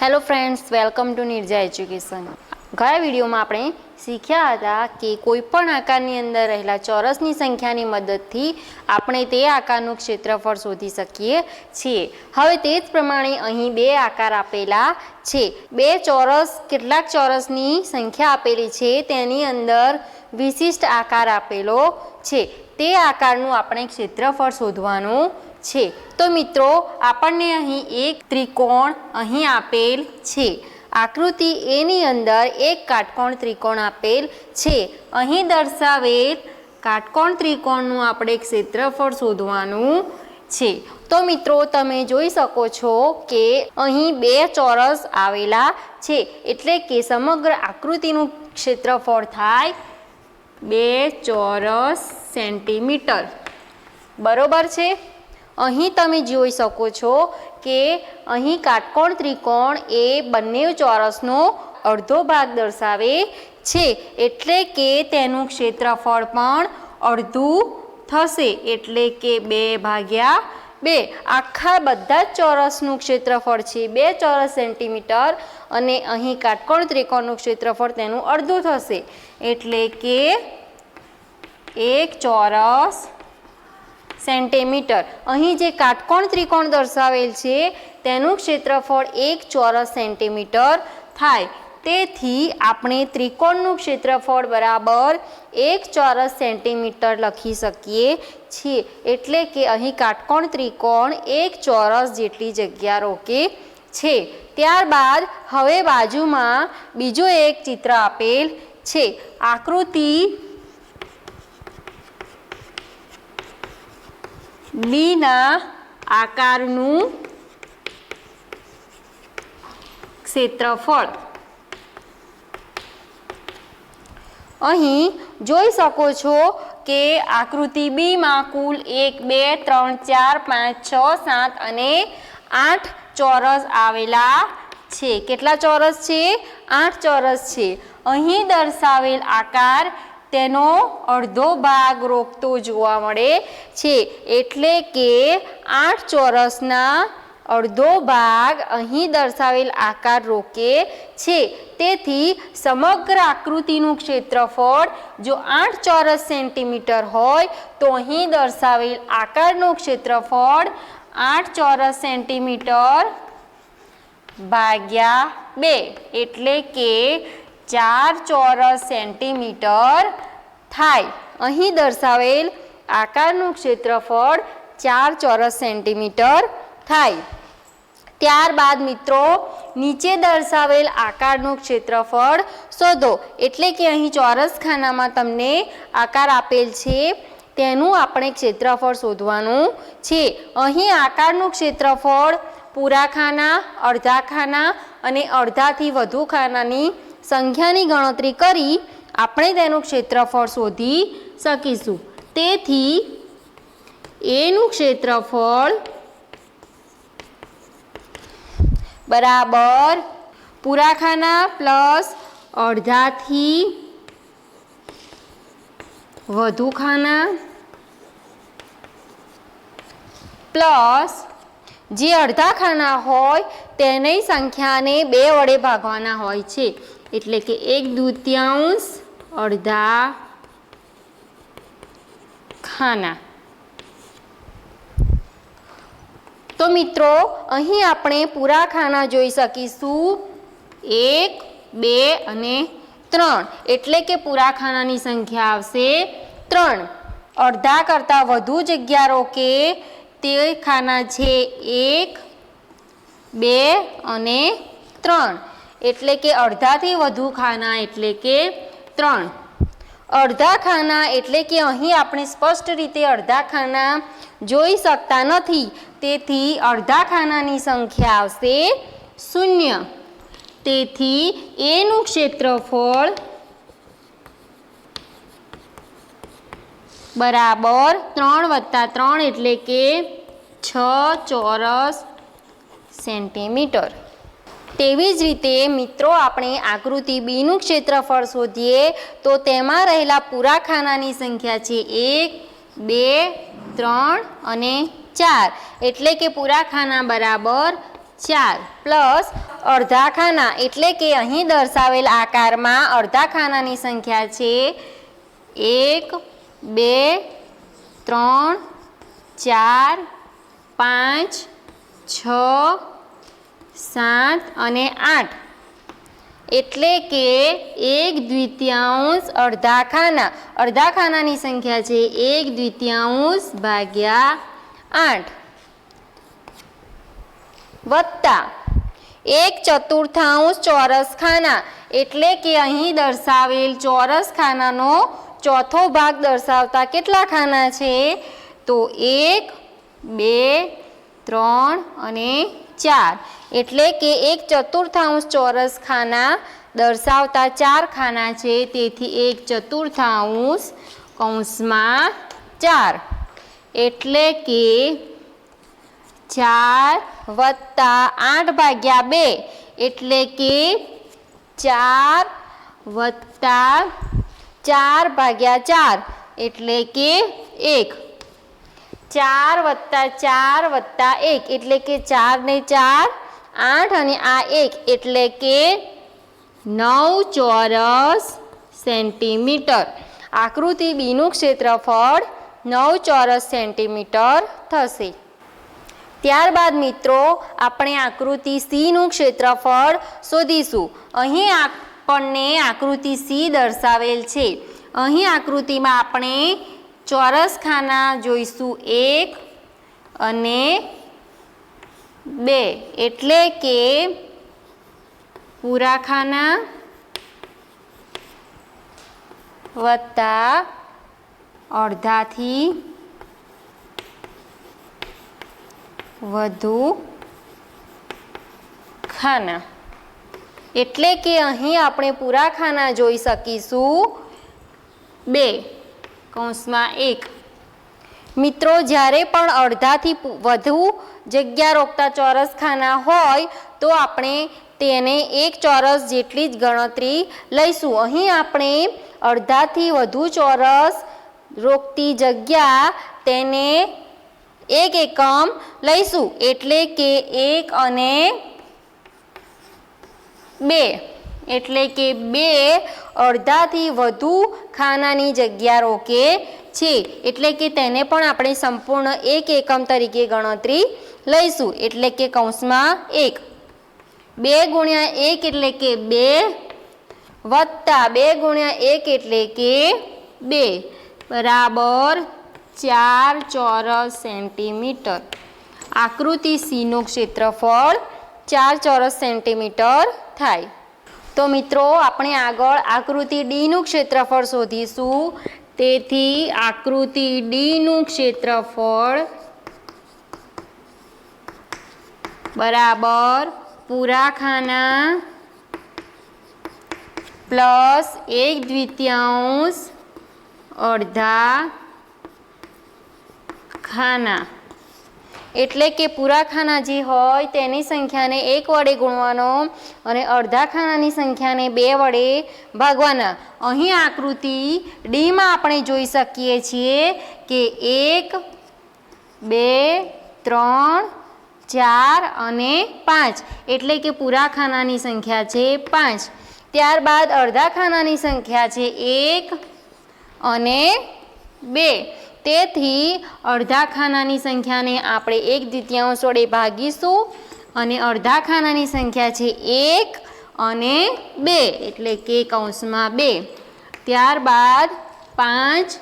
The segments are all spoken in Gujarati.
Hello friends, welcome to Nirja education. गया वीडियो में आपणे शीख्या था कि कोईपण आकारनी अंदर रहेला चौरसनी संख्यानी मददथी आपणे ते आकारनुं क्षेत्रफळ शोधी शकीए छीए। हवे ते ज प्रमाणे અહીં બે આકાર આપેલા છે। બે ચોરસ કેટલાક ચોરસની સંખ્યા આપેલી છે તેની અંદર વિશિષ્ટ આકાર આપેલો છે। તે આકારનું આપણે ક્ષેત્રફળ શોધવાનું છે। તો મિત્રો આપણને અહીં એક ત્રિકોણ અહીં આપેલ છે। आकृति एनी अंदर एक काटकोण त्रिकोण आपेल छे। अहीं दर्शावेल काटकोण त्रिकोणनुं आपणे क्षेत्रफळ शोधवानुं छे। तो मित्रों तमे जोई शको छो के अहीं बे चौरस आवेला छे एटले के समग्र आकृतिनुं क्षेत्रफळ थाय 2 चौरस सेंटीमीटर। बरोबर छे। અહીં તમે જોઈ શકો છો કે અહીં કાટકોણ ત્રિકોણ એ બંને ચોરસનો અડધો ભાગ દર્શાવે છે એટલે કે તેનું ક્ષેત્રફળ પણ અડધું થશે એટલે કે 2/2। આખા બધા જ ચોરસનું ક્ષેત્રફળ છે 2 ચોરસ સેન્ટીમીટર અને અહીં કાટકોણ ત્રિકોણનું ક્ષેત્રફળ તેનું અડધું થશે એટલે કે 1 ચોરસ सेंटीमीटर। अहीं जे काटकोण त्रिकोण दर्शावेल छे तेनुं क्षेत्रफळ 1 चौरस सेंटीमीटर थाय। तेथी आपणे त्रिकोणनुं क्षेत्रफळ बराबर 1 चौरस सेंटीमीटर लखी शकीए छीए एटले के अहीं काटकोण त्रिकोण 1 चौरस जेटली जग्या रोके छे। त्यारबाद हवे बाजुमां बीजो एक चित्र आपेल छे। आकृति बीना आकारનું क्षेत्रफळ અહીં જોઈ શકો છો કે આકૃતિ બી માં કુલ 1 2 3 4 5 6 7 અને 8 ચોરસ આવેલા છે। કેટલા ચોરસ છે? 8 ચોરસ છે। અહીં દર્શાવેલ આકાર તેનો અડધો ભાગ રોકતો જોવા મળે છે એટલે કે 8 ચોરસના અડધો ભાગ અહીં દર્શાવેલ આકાર રોકે છે। તેથી સમગ્ર આકૃતિનું ક્ષેત્રફળ જો 8 ચોરસ સેન્ટીમીટર હોય તો અહીં દર્શાવેલ આકારનું ક્ષેત્રફળ 8 ચોરસ સેન્ટીમીટર ભાગ્યા 2 એટલે કે 4 ચોરસ સેન્ટીમીટર थाय। अहीं दर्शावेल आकारनुं क्षेत्रफळ 4 चौरस सेंटीमीटर थाय। त्यारबाद मित्रों नीचे दर्शावेल आकारनुं क्षेत्रफळ शोधो एटले के अहीं चौरस खानामां तमने आकार आपेल छे तेनुं आपणे क्षेत्रफळ शोधवानुं छे। अहीं आकारनुं क्षेत्रफळ पूरा खाना, अर्धा खाना अने अर्धाथी वधु खानानी संख्यानी गणतरी करी આપણે તેનું ક્ષેત્રફળ શોધી શકીશું। તેથી એનું ક્ષેત્રફળ બરાબર પૂરા ખાના પ્લસ અડધાથી વધુ ખાના પ્લસ જે અડધા ખાના હોય તેની સંખ્યાને 2 વડે ભાગવાના હોય છે એટલે કે 1/2 अर्धा खाना। तो मित्रों अहीं आपणे पूरा खाना जोई शकीशुं 1 2 અને 3 એટલે કે पूरा खानानी संख्या आवशे 3। अर्धा करता वधु जग्या रोके ते खाना छे 1 2 અને 3 એટલે કે अर्धाथी वधु खाना એટલે કે 3। अर्धा खाना एटले के अहीं आपणे स्पष्ट रीते अर्धा खाना जोई शकता नथी तेथी अर्धा खानानी संख्या आवशे 0। तेथी एनुं क्षेत्रफळ बराबर 3 + 3 एटले के 6 चौरस सेंटीमीटर। तेवी ज रीते मित्रों आपणे आकृति बीनुं क्षेत्रफळ शोधीए तो तेमां रहेला पूरा खानानी संख्या छे 1 2 3 અને 4 એટલે કે પૂરા ખાના બરાબર 4 પ્લસ અડધા ખાના એટલે કે અહીં દર્શાવેલ આકારમાં અડધા ખાનાની સંખ્યા છે 1 2 3 4 5 6 7 અને 8 એટલે કે 1/2 અડધા ખાનાની સંખ્યા છે 1/2 ભાગ્યા 8 વત્તા 1/4 ચોરસ ખાના એટલે કે અહીં દર્શાવેલ ચોરસ ખાનાનો ચોથો ભાગ દર્શાવતા કેટલા ખાના છે તો 1 2 3 અને 4 એટલે કે 1/4 ચોરસ ખાના દર્શાવતા 4 ખાના છે તેથી 1/4 કૌંસમાં 4 એટલે કે 4 વત્તા 8 ભાગ્યા 2 એટલે કે 4 વત્તા 4 ભાગ્યા 4 એટલે કે 1 4 વત્તા 4 વત્તા 1 એટલે કે 4 ને 4 8 અને આ 1 એટલે કે 9 ચોરસ સેન્ટીમીટર. આકૃતિ બીનું ક્ષેત્રફળ 9 ચોરસ સેન્ટીમીટર થશે. ત્યારબાદ મિત્રો આપણે આકૃતિ સીનું ક્ષેત્રફળ શોધીશું. અહીં આપણને આકૃતિ સી દર્શાવેલ છે. અહીં આકૃતિમાં આપણે ચોરસ ખાના જોઈશું 1 અને 2 એટલે કે પૂરા ખાના વત્તા અડધાથી વધુ ખાના એટલે કે અહીં આપણે પૂરા ખાના જોઈ શકીશું 2 કૌંસમાં 1. મિત્રો જ્યારે પણ અડધાથી વધુ જગ્યા રોકતા ચોરસ ખાના હોય તો આપણે તેને 1 ચોરસ જેટલી જ ગણતરી લઈશું. અહીં આપણે અડધાથી વધુ ચોરસ રોકતી જગ્યા તેને 1 એકમ લઈશું એટલે કે 1 અને 2 એટલે કે 2 અડધાથી વધુ ખાનાની જગ્યા રોકે છે એટલે કે તેને પણ આપણે સંપૂર્ણ 1 એકમ તરીકે ગણતરી લઈશું એટલે કે કૌંસમાં 1 2 ગુણ્યા 1 એટલે કે 2 વત્તા 2 ગુણ્યા 1 એટલે કે 2 બરાબર 4 ચોરસ સેન્ટીમીટર. આકૃતિ સીનું ક્ષેત્રફળ 4 ચોરસ સેન્ટીમીટર થાય. તો મિત્રો આપણે આગળ આકૃતિ ડીનું ક્ષેત્રફળ શોધીશું. તેથી આકૃતિ ડીનું ક્ષેત્રફળ બરાબર પૂરા ખાના પ્લસ 1/2 અડધા ખાના એટલે કે પૂરા ખાના જે હોય તેની સંખ્યાને 1 વડે ગુણવાનો અને અડધા ખાનાની સંખ્યાને 2 વડે ભાગવાના. અહીં આકૃતિ ડીમાં આપણે જોઈ શકીએ છીએ કે 1 2 3 4 અને 5 એટલે કે પૂરા ખાનાની સંખ્યા છે 5. ત્યારબાદ અડધા ખાનાની સંખ્યા છે 1 અને 2 તેથી અડધા ખાનાની સંખ્યાને આપણે 1/2 વડે ભાગીશું અને અડધા ખાનાની સંખ્યા છે 1 અને 2 એટલે કે કૌંસમાં 2. ત્યારબાદ 5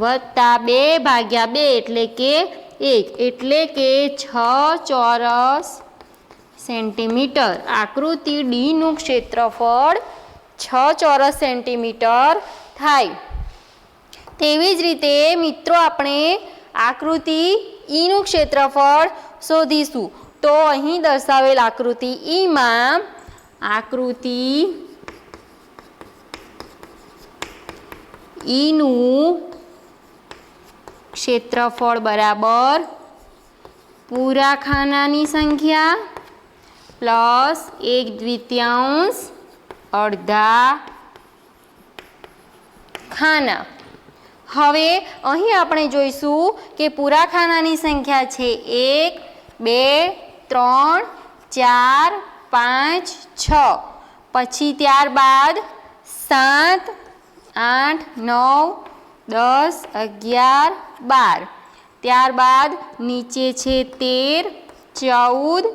વત્તા 2 ભાગ્યા 2 એટલે કે 1 એટલે કે 6 ચોરસ સેન્ટીમીટર. આકૃતિ ડીનું ક્ષેત્રફળ 6 ચોરસ સેન્ટીમીટર થાય. તેવી જ રીતે મિત્રો આપણે આકૃતિ ઈનું ક્ષેત્રફળ શોધીશું. તો અહીં દર્શાવેલ આકૃતિ ઈમાં આકૃતિ ઈનું ક્ષેત્રફળ બરાબર પૂરા ખાનાની સંખ્યા પ્લસ 1/2 અડધા ખાના. હવે અહીં આપણે જોઈશું કે પૂરા ખાનાની સંખ્યા છે 1 2 3 4 5 6 પછી ત્યારબાદ 7 8 9 10 11 12 ત્યારબાદ નીચે છે 13 14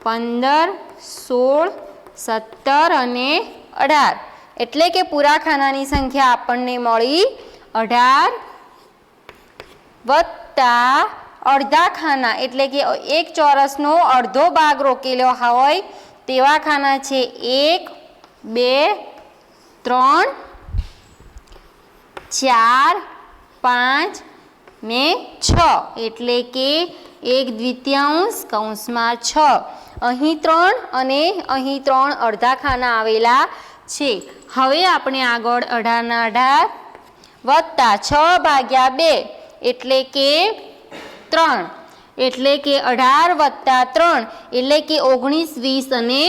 15 16 17 અને 18 એટલે કે પૂરા ખાનાની સંખ્યા આપણને મળી 18 વત્તા અડધા ખાના એટલે કે એક ચોરસનો અડધો ભાગ રોકેલો હોય તેવા ખાના છે 1 2 3 4 5 ને 6 એટલે કે 1/2 કૌંસમાં 6 અહીં 3 અને અહીં 3 અડધા ખાના આવેલા છે. હવે આપણે આગળ 18 ના 18 વત્તા 6 ભાગ્યા 2 એટલે કે 3 એટલે કે 18 વત્તા 3 એટલે કે 19 20 અને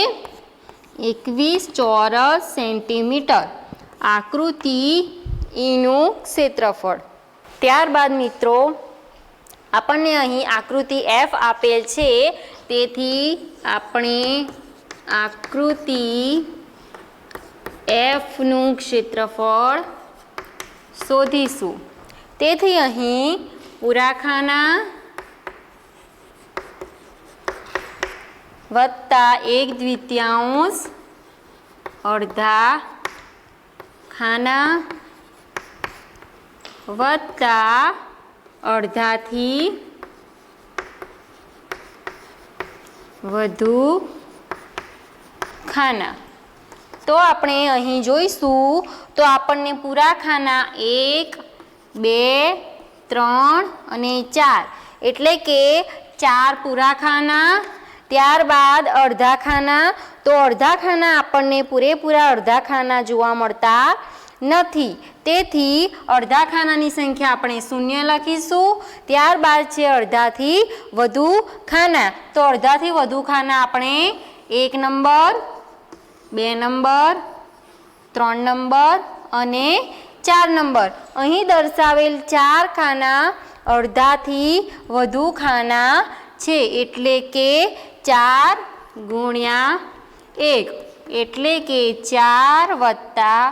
21 ચોરસ સેન્ટીમીટર આકૃતિ ઈનું ક્ષેત્રફળ. ત્યારબાદ મિત્રો આપણને અહીં આકૃતિ F આપેલ છે તેથી આપણે આકૃતિ F નું ક્ષેત્રફળ શોધીશું. તેથી અહીં પૂરા ખાના વત્તા 1/2 અડધા ખાના વત્તા અડધાથી વધુ ખાના. તો આપણે અહીં જોઈશું તો આપણને પૂરા ખાના 1 2 3 અને 4 એટલે કે 4 પૂરા ખાના ત્યારબાદ અડધા ખાના. તો અડધા ખાના આપણને પૂરેપૂરા અડધા ખાના જોવા મળતા નથી તેથી અડધા ખાનાની સંખ્યા આપણે 0 લખીશું. ત્યારબાદ છે અડધાથી વધુ ખાના. તો અડધાથી વધુ ખાના આપણે 1 નંબર 2 નંબર 3 નંબર અને 4 નંબર. અહીં દર્શાવેલ 4 ખાના અડધાથી વધુ ખાના છે એટલે કે 4 ગુણ્યા 1 એટલે કે 4 વત્તા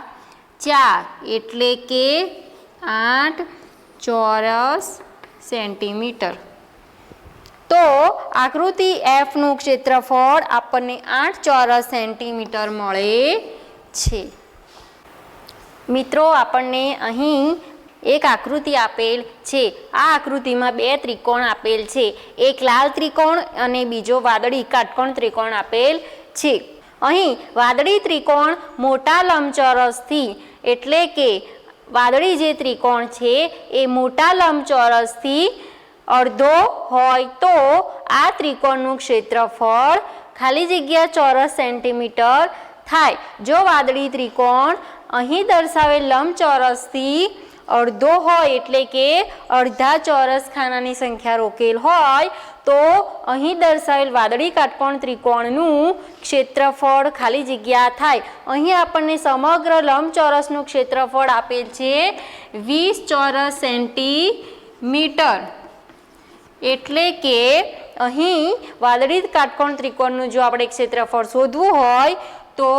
4 એટલે કે 8 ચોરસ સેન્ટીમીટર. તો આકૃતિ F નું ક્ષેત્રફળ આપણને 8 ચોરસ સેન્ટીમીટર મળે છે. મિત્રો આપણને અહીં એક આકૃતિ આપેલ છે. આ આકૃતિમાં 2 ત્રિકોણ આપેલ છે. એક લાલ ત્રિકોણ અને બીજો વાદળી કાટકોણ ત્રિકોણ આપેલ છે. અહીં વાદળી ત્રિકોણ મોટા લંબચોરસથી એટલે કે વાદળી જે ત્રિકોણ છે એ મોટા લંબચોરસથી અડધો હોય તો આ ત્રિકોણનું ક્ષેત્રફળ ખાલી જગ્યા ચોરસ સેન્ટીમીટર થાય. જો વાદળી ત્રિકોણ અહીં દર્શાવેલ લંબચોરસથી અડધો હોય એટલે કે અડધા ચોરસ ખાનાની સંખ્યા રોકેલ હોય તો અહીં દર્શાવેલ વાદળી કાટકોણ ત્રિકોણનું ક્ષેત્રફળ ખાલી જગ્યા થાય. અહીં આપણને સમગ્ર લંબચોરસનું ક્ષેત્રફળ આપેલ છે 20 ચોરસ સેન્ટીમીટર એટલે કે અહીં વાદળી કાટકોણ ત્રિકોણનું જો આપણે ક્ષેત્રફળ શોધવું હોય તો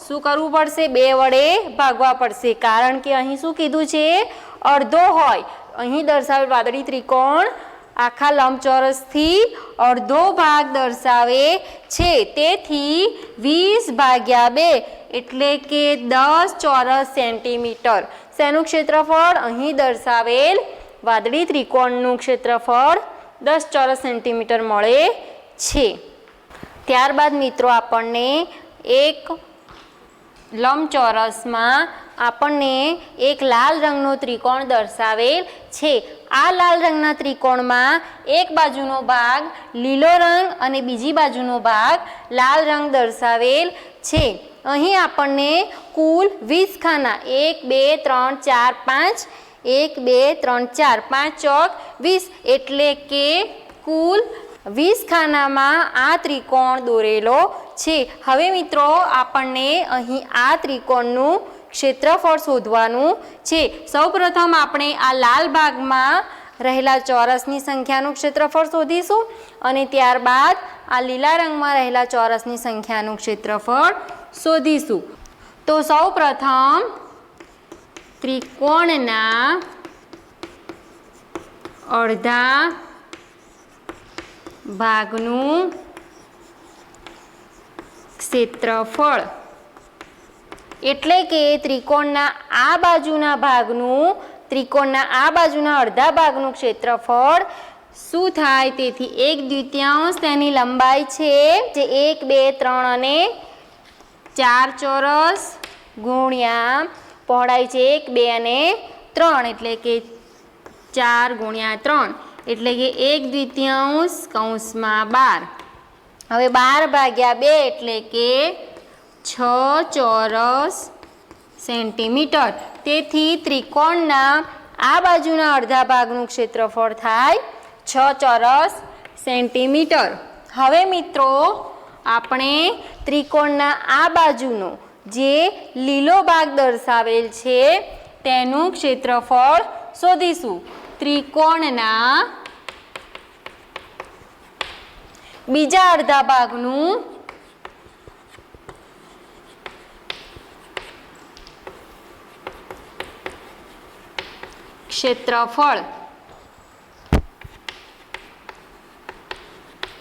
શું કરવું પડશે? 2 વડે ભાગવા પડશે કારણ કે અહીં શું કીધું છે? અડધો હોય. અહીં દર્શાવેલ વાદળી ત્રિકોણ આખા લંબચોરસથી અડધો ભાગ દર્શાવે છે તેથી 20 ભાગ્યા 2 એટલે કે 10 ચોરસ સેન્ટીમીટર. શેનું ક્ષેત્રફળ? અહીં દર્શાવેલ વાદળી ત્રિકોણનું ક્ષેત્રફળ 10 ચોરસ સેન્ટીમીટર મળે છે. ત્યારબાદ મિત્રો આપણને એક લંબચોરસમાં આપણને એક લાલ રંગનો ત્રિકોણ દર્શાવેલ છે. આ લાલ રંગના ત્રિકોણમાં એક બાજુનો ભાગ લીલો રંગ અને બીજી બાજુનો ભાગ લાલ રંગ દર્શાવેલ છે. અહીં આપણને કુલ 20 ખાના 1 2 3 4 5 1 2 3 4 5 ચોક 20 એટલે કે કુલ 20 ખાનામાં આ ત્રિકોણ દોરેલો છે. હવે મિત્રો આપણને અહીં આ ત્રિકોણનું ક્ષેત્રફળ શોધવાનું છે. સૌપ્રથમ આપણે આ લાલ ભાગમાં રહેલા ચોરસની સંખ્યાનું ક્ષેત્રફળ શોધીશું અને ત્યારબાદ આ લીલા રંગમાં રહેલા ચોરસની સંખ્યાનું ક્ષેત્રફળ શોધીશું. તો સૌપ્રથમ ત્રિકોણના અડધા ભાગનું ક્ષેત્રફળ એટલે કે ત્રિકોણના આ બાજુના અડધા ભાગનું ક્ષેત્રફળ શું થાય? તેથી 1/2 તેની લંબાઈ છે જે 1, 2, 3 અને 4 ચોરસ ગુણ્યા પહોળાઈ છે 1, 2 અને 3 એટલે કે 4 ગુણ્યા 3 એટલે કે 1/2 કૌંસમાં 12. હવે 12 ભાગ્યા 2 એટલે કે 6 ચોરસ સેન્ટીમીટર. તેથી ત્રિકોણના આ બાજુના અડધા ભાગનું ક્ષેત્રફળ થાય 6 ચોરસ સેન્ટીમીટર. હવે મિત્રો આપણે ત્રિકોણના આ બાજુનો જે લીલો ભાગ દર્શાવેલ છે તેનું ક્ષેત્રફળ શોધીશું. ત્રિકોણના બીજા અડધા ભાગનું ક્ષેત્રફળ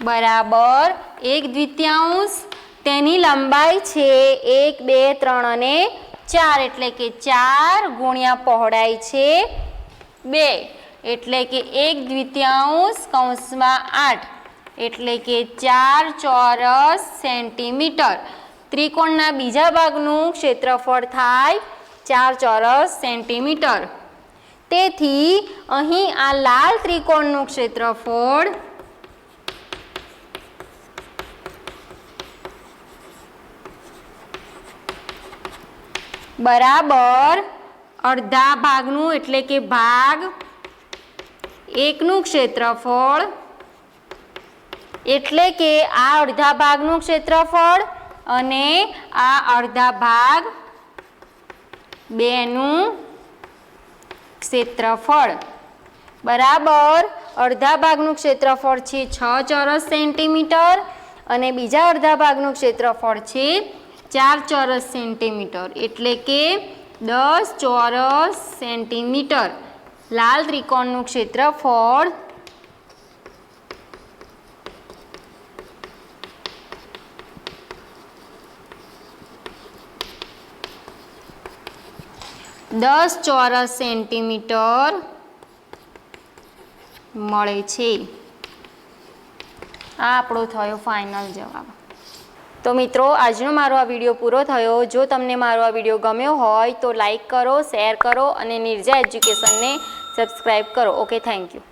બરાબર 1/2 તેની લંબાઈ છે 1, 2, 3 અને 4 એટલે કે 4 ગુણ્યા પહોળાઈ છે 2 એટલે કે 1/2 કૌંસમાં 8 એટલે કે 4 ચોરસ સેન્ટીમીટર. ત્રિકોણના બીજા ભાગનું ક્ષેત્રફળ થાય 4 ચોરસ સેન્ટીમીટર. તેથી અહીં આ લાલ ત્રિકોણનું ક્ષેત્રફળ બરાબર અડધા ભાગનું એટલે કે ભાગ 1નું ક્ષેત્રફળ એટલે કે આ અડધા ભાગનું ક્ષેત્રફળ અને આ અડધા ભાગ 2નું ક્ષેત્રફળ બરાબર અડધા ભાગનું ક્ષેત્રફળ છે 6 ચોરસ સેન્ટીમીટર અને બીજા અડધા ભાગનું ક્ષેત્રફળ છે 4 ચોરસ સેન્ટીમીટર એટલે કે 10 ચોરસ સેન્ટીમીટર. લાલ ત્રિકોણનું ક્ષેત્રફળ દસ ચોરસ સેન્ટીમીટર મળે છે. આ આપણો થયો ફાઇનલ જવાબ. તો મિત્રો આજનો મારો આ વિડીયો પૂરો થયો. જો તમને મારો આ વિડીયો ગમ્યો હોય તો લાઈક કરો, શેર કરો અને નિર્જા એજ્યુકેશનને સબસ્ક્રાઈબ કરો. Okay, thank you.